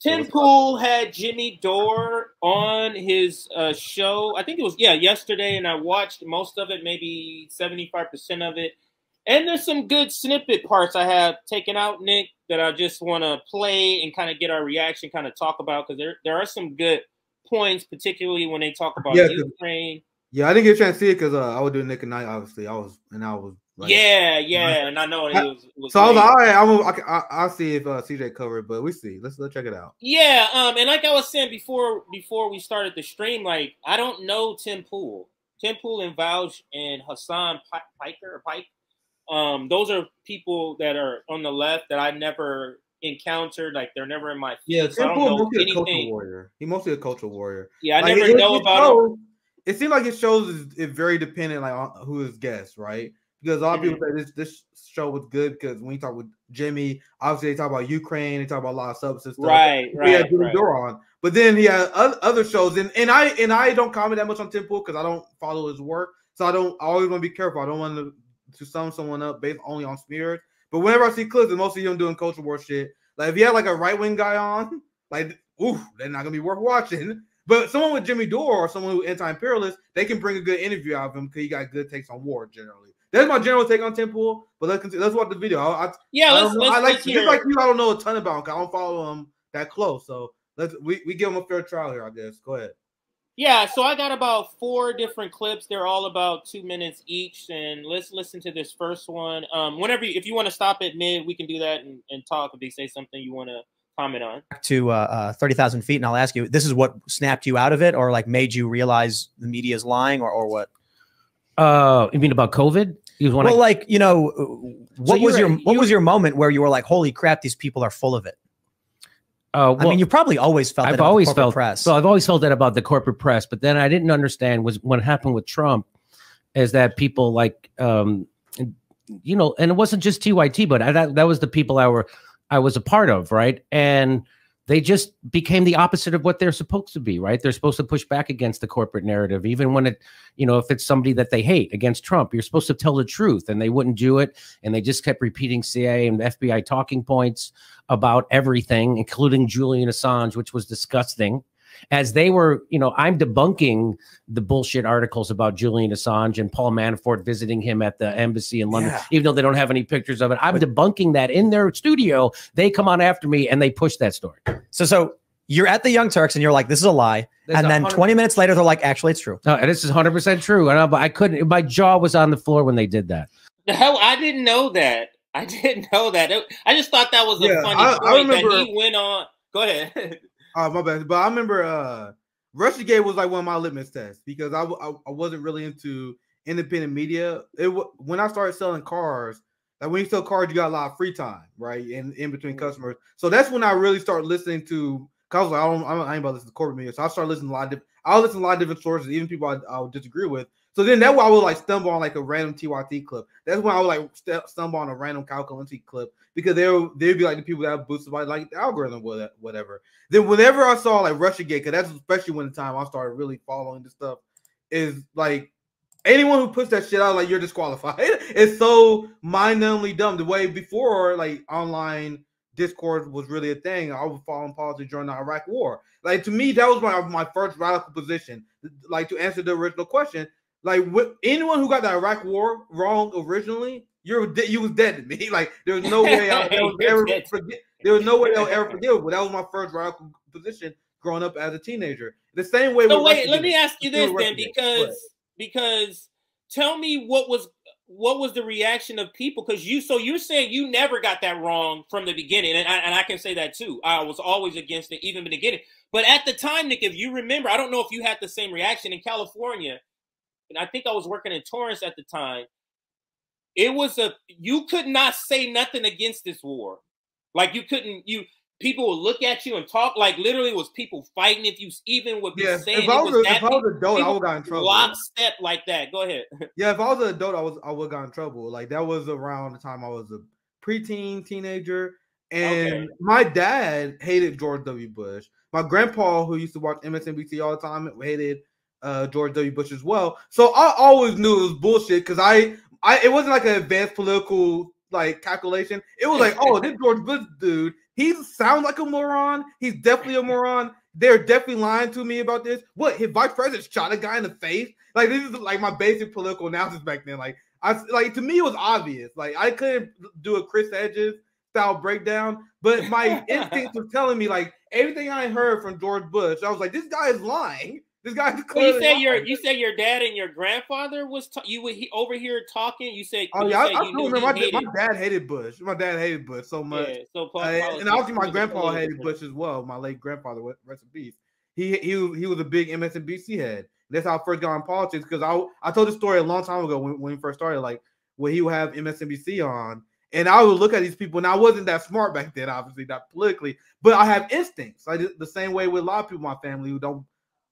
Tim Pool had Jimmy Dore on his show. I think it was yesterday, and I watched most of it, maybe 75% of it. And there's some good snippet parts I have taken out, Nick, that I just want to play and kind of get our reaction, kind of talk about, because there are some good points, particularly when they talk about Ukraine. Yeah, I didn't get a chance to see it because I was doing Nick and Night. Obviously, I was like, and I know it was so I was like, all right, I'll see if CJ covered, but we see. Let's check it out. Yeah, and like I was saying before we started the stream, like I don't know Tim Pool and Vouch and Hassan Pike. Those are people that are on the left that I never encountered. Like they're never in my feed. Yeah, so I don't know anything. Culture warrior. He's mostly a cultural warrior. Yeah, I never know about him. It seems like his shows is very dependent, like on who is guest, right? Because a lot of people say this show was good because when you talk with Jimmy, obviously they talk about Ukraine, they talk about a lot of substance stuff. Right. He had Jimmy Dore on, but then he had other shows, and I don't comment that much on Tim Pool because I don't follow his work, so I always want to be careful. I don't want to sum someone up based only on smears. But whenever I see clips, and mostly him doing culture war shit, like if you had like a right wing guy on, like they're not gonna be worth watching. But someone with Jimmy Dore or someone who anti-imperialist, they can bring a good interview out of him because he got good takes on war generally. That's my general take on Tim Pool. But let's watch the video. Let's hear. Just like you, I don't know a ton about him because I don't follow him that close. So we give him a fair trial here, I guess. Go ahead. Yeah, so I got about 4 different clips. They're all about 2 minutes each, and let's listen to this first one. If you want to stop at mid, we can do that and talk if they say something you want to comment on. To 30,000 feet, and I'll ask you, this is what snapped you out of it, or like made you realize the media is lying, or what? You mean about COVID? What was your moment where you were like, holy crap, these people are full of it? I mean, you probably always felt that about the corporate press. So I've always felt that about the corporate press, but then I didn't understand was what happened with Trump is that people like, and it wasn't just TYT, but that was the people I was a part of, right? And they just became the opposite of what they're supposed to be, right? They're supposed to push back against the corporate narrative, even when if it's somebody that they hate against Trump, you're supposed to tell the truth, and they wouldn't do it. And they just kept repeating CIA and FBI talking points about everything, including Julian Assange, which was disgusting. As they were, I'm debunking the bullshit articles about Julian Assange and Paul Manafort visiting him at the embassy in London, even though they don't have any pictures of it. I'm debunking that in their studio. They come on after me and they push that story. So you're at the Young Turks and you're like, this is a lie. And then 20 minutes later, they're like, actually, it's true. No, and this is 100% true. But I couldn't, my jaw was on the floor when they did that. The hell, I didn't know that. I just thought that was a funny point that he went on. Go ahead. My bad. But I remember Russiagate was like one of my litmus tests because I wasn't really into independent media. When I started selling cars, like when you sell cars, you got a lot of free time, right? In between customers. So that's when I really started listening to, cause I was like, I ain't about to listen to corporate media. So I started listening to I'll listen to a lot of different sources, even people I would disagree with. So then that's why I would like stumble on like a random TYT clip. That's when I would like stumble on a random Calculenti clip because they'd be like the people that boosted by like the algorithm, whatever. Then whenever I saw like Russiagate, because that's especially when the time I started really following this stuff, is like anyone who puts that shit out, like you're disqualified. It's so mind-numbingly dumb. The way before like online Discord was really a thing, I was following politics during the Iraq War. Like to me, that was my first radical position. Like to answer the original question. Like anyone who got the Iraq War wrong originally, you was dead to me. Like there was no way I'll ever forget. There was no way I'll ever forgive it. But that was my first radical position growing up as a teenager. The same way. So wait, let me ask you this then, because tell me what was the reaction of people? Because you're saying you never got that wrong from the beginning, and I can say that too. I was always against it even in the beginning. But at the time, Nick, if you remember, I don't know if you had the same reaction in California. And I think I was working in Torrance at the time. You could not say nothing against this war. Like people would look at you and talk, like literally it was people fighting if you even would be saying if I was an adult, I would have gotten in trouble. Lockstep like that. Go ahead. Yeah, if I was an adult, I would have gotten in trouble. Like that was around the time I was a preteen, teenager. And my dad hated George W. Bush. My grandpa, who used to watch MSNBC all the time, hated George W. Bush as well. So I always knew it was bullshit because it wasn't like an advanced political like calculation. It was like, oh, this George Bush dude, he sounds like a moron. He's definitely a moron. They're definitely lying to me about this. What, his vice president shot a guy in the face? Like, this is like my basic political analysis back then. Like to me, it was obvious. Like, I couldn't do a Chris Hedges style breakdown, but my instinct was telling me, like, everything I heard from George Bush, I was like, this guy is lying. This guy is clearly lying. You said your dad and your grandfather was over here talking. You said, oh yeah, I still remember my dad hated Bush. My dad hated Bush so much. Yeah, so and obviously my grandpa hated Bush as well. My late grandfather, rest in peace. He was a big MSNBC head. That's how I first got in politics, because I told this story a long time ago when we first started, like when he would have MSNBC on, and I would look at these people, and I wasn't that smart back then, obviously not politically, but I have instincts. Like the same way with a lot of people in my family who don't.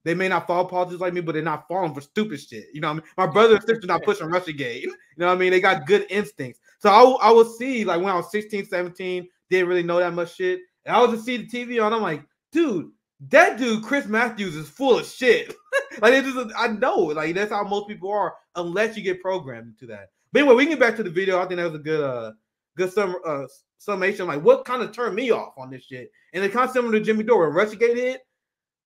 They may not follow politics like me, but they're not falling for stupid shit. You know what I mean? My brother and sister not pushing Russiagate. You know what I mean? They got good instincts. So I would see, like when I was 16, 17, didn't really know that much shit. And I would just see the TV on. I'm like, dude, that dude, Chris Matthews, is full of shit. Like, I know. Like, that's how most people are, unless you get programmed into that. But anyway, we can get back to the video. I think that was a good summation. Like, what kind of turned me off on this shit? And it's kind of similar to Jimmy Dore. When Russiagate hit,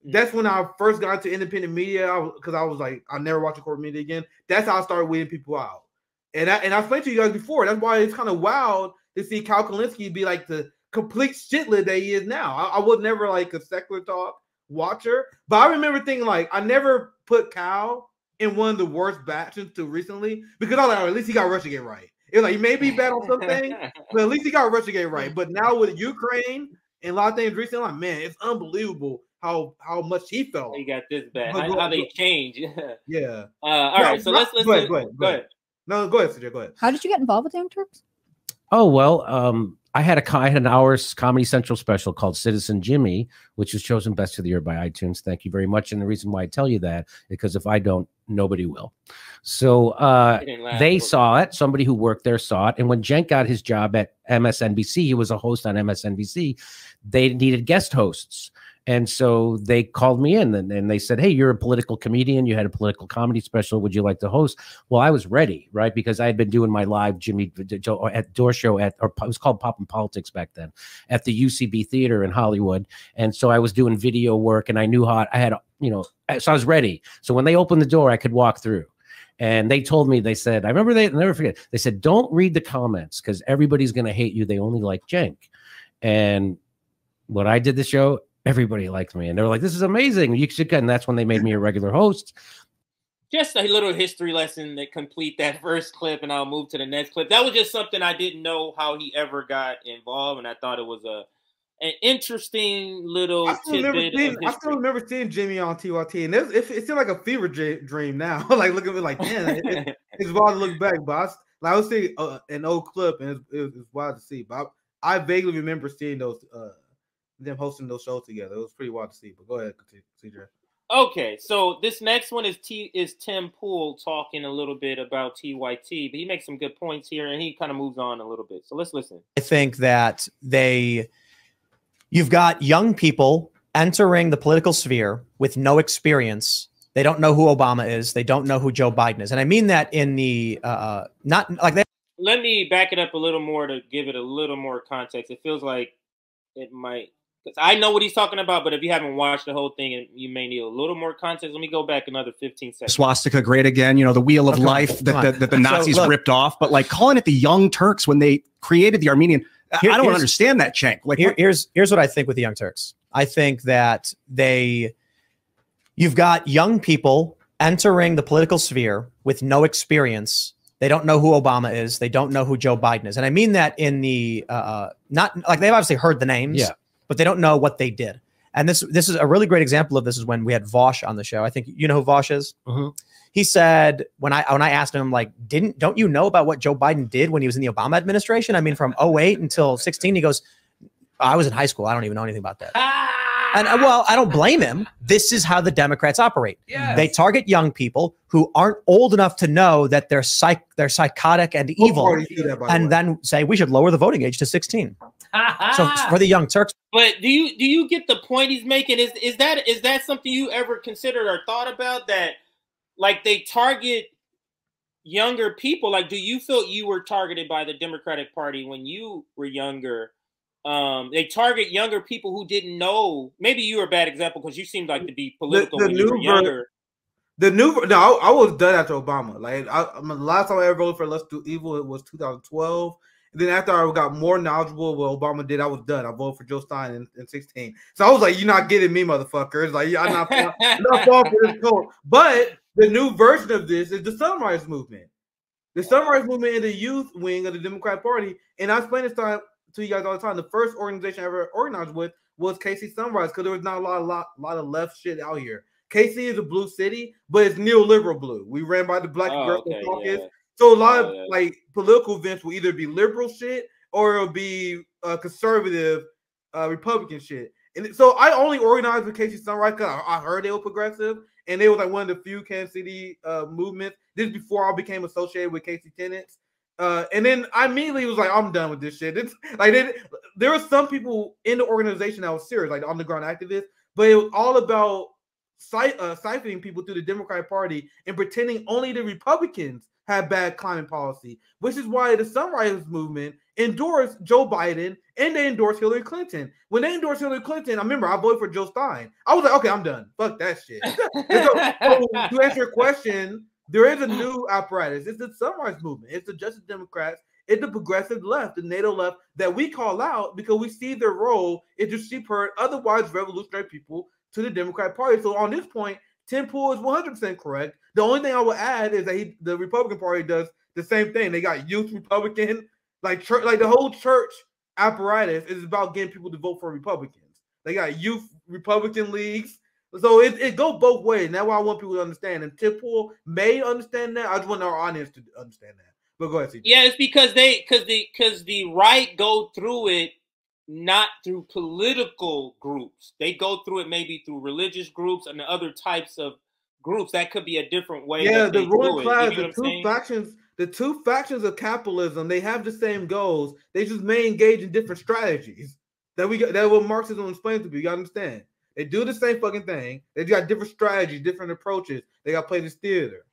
that's when I first got into independent media, because I was like, I'll never watch a corporate media again. That's how I started weeding people out. And I explained to you guys before, that's why it's kind of wild to see Cal Kalinske be like the complete shitlid that he is now. I was never like a secular talk watcher, but I remember thinking, like, I never put Cal in one of the worst batches till recently, because I was like, oh, at least he got Russiagate right. It was like, he may be bad on something, but at least he got Russiagate right. But now with Ukraine and a lot of things recently, I'm like, man, it's unbelievable how much he fell. He got this bad. How they change. Yeah. All right. So let's go ahead. No, go ahead, CJ. Go ahead. How did you get involved with Young Turks? Oh, well, I had an hour's Comedy Central special called Citizen Jimmy, which was chosen Best of the Year by iTunes. Thank you very much. And the reason why I tell you that is because if I don't, nobody will. So they saw it. Somebody who worked there saw it. And when Cenk got his job at MSNBC, he was a host on MSNBC. They needed guest hosts. And so they called me in and they said, hey, you're a political comedian. You had a political comedy special. Would you like to host? Well, I was ready, right? Because I had been doing my live Jimmy at Dore show it was called Pop and Politics back then, at the UCB Theater in Hollywood. And so I was doing video work, and I knew how I had, so I was ready. So when they opened the door, I could walk through. And they told me, they said, I'll never forget. They said, don't read the comments because everybody's going to hate you. They only like Cenk. And when I did the show, everybody liked me, and they were like, this is amazing. You should get, and that's when they made me a regular host. Just a little history lesson to complete that first clip, and I'll move to the next clip. That was just something I didn't know how he ever got involved, and I thought it was an interesting little tidbit. I still remember seeing Jimmy on TYT, and it seemed like a fever dream now. Like, look at me, like, man, it's wild to look back. But I was seeing an old clip, and it was wild to see. But I vaguely remember seeing those. Them hosting those shows together. It was pretty wild to see. But go ahead, CJ. Okay, so this next one is Tim Pool talking a little bit about TYT, but he makes some good points here, and he kind of moves on a little bit. So let's listen. I think that you've got young people entering the political sphere with no experience. They don't know who Obama is. They don't know who Joe Biden is. And I mean that in the not like they. Let me back it up a little more to give it a little more context. It feels like it might. Because I know what he's talking about, but if you haven't watched the whole thing, you may need a little more context. Let me go back another 15 seconds. Swastika great again, the wheel of life that the Nazis ripped off. But like calling it the Young Turks when they created the Armenian, I don't understand that, Cenk. Like, here's what I think with the Young Turks. I think that you've got young people entering the political sphere with no experience. They don't know who Obama is. They don't know who Joe Biden is. And I mean that in the not like they've obviously heard the names. Yeah. But they don't know what they did. And this is a really great example of this is when we had Vosh on the show. I think you know who Vosh is? Mm-hmm. He said, when I asked him, like, don't you know about what Joe Biden did when he was in the Obama administration? I mean, from 08 until 16, he goes, I was in high school. I don't even know anything about that. And well, I don't blame him. This is how the Democrats operate. Yes. They target young people who aren't old enough to know that they're psychotic and evil, and then say we should lower the voting age to 16. So for the Young Turks. But do you get the point he's making? Is that something you ever considered or thought about, that like they target younger people? Like, do you feel you were targeted by the Democratic Party when you were younger? They target younger people who didn't know. Maybe you were a bad example because you seemed like to be political when you were younger. I was done after Obama. Like the last time I ever voted for Let's Do Evil, it was 2012. And then after I got more knowledgeable of what Obama did, I was done. I voted for Joe Stein in 16. So I was like, "You're not getting me, motherfuckers! Like I'm not falling for this code." But the new version of this is the Sunrise Movement. The Sunrise Movement is the youth wing of the Democratic Party, and I explain this to you guys all the time. The first organization I ever organized with was KC Sunrise because there was not a lot of left shit out here. KC is a blue city, but it's neoliberal blue. We ran by the Black Progressive Caucus. Yeah. So a lot of like political events will either be liberal shit or it'll be conservative Republican shit. And so I only organized with KC Sunrise because I heard they were progressive, and they were like one of the few Kansas City movements. This is before I became associated with KC tenants. And then I immediately was like, I'm done with this shit. It's like there were some people in the organization that was serious, like the underground activists, but it was all about siphoning people through the Democratic Party and pretending only the Republicans had bad climate policy, which is why the Sunrise Movement endorsed Joe Biden and they endorsed Hillary Clinton. When they endorsed Hillary Clinton, I remember I voted for Joe Stein. I was like, okay, I'm done. Fuck that shit. So to answer your question, there is a new apparatus. It's the Sunrise Movement. It's the Justice Democrats. It's the progressive left, the NATO left that we call out because we see their role is to shepherd otherwise revolutionary people to the Democratic Party. So on this point, Tim Pool is 100% correct. The only thing I will add is that the Republican Party does the same thing. They got youth Republican, like church, like the whole church apparatus is about getting people to vote for Republicans. They got youth Republican leagues. So it goes both ways. And that's why I want people to understand. And Tim Pool may understand that. I just want our audience to understand that. But go ahead, CJ. Yeah, it's because the right go through it not through political groups. They go through it maybe through religious groups and the other types of groups. That could be a different way. Yeah, the ruling class, the two factions of capitalism, they have the same goals. They just may engage in different strategies. That what Marxism explains to you. You gotta understand. They do the same fucking thing. They got different strategies, different approaches. They got to play this theater.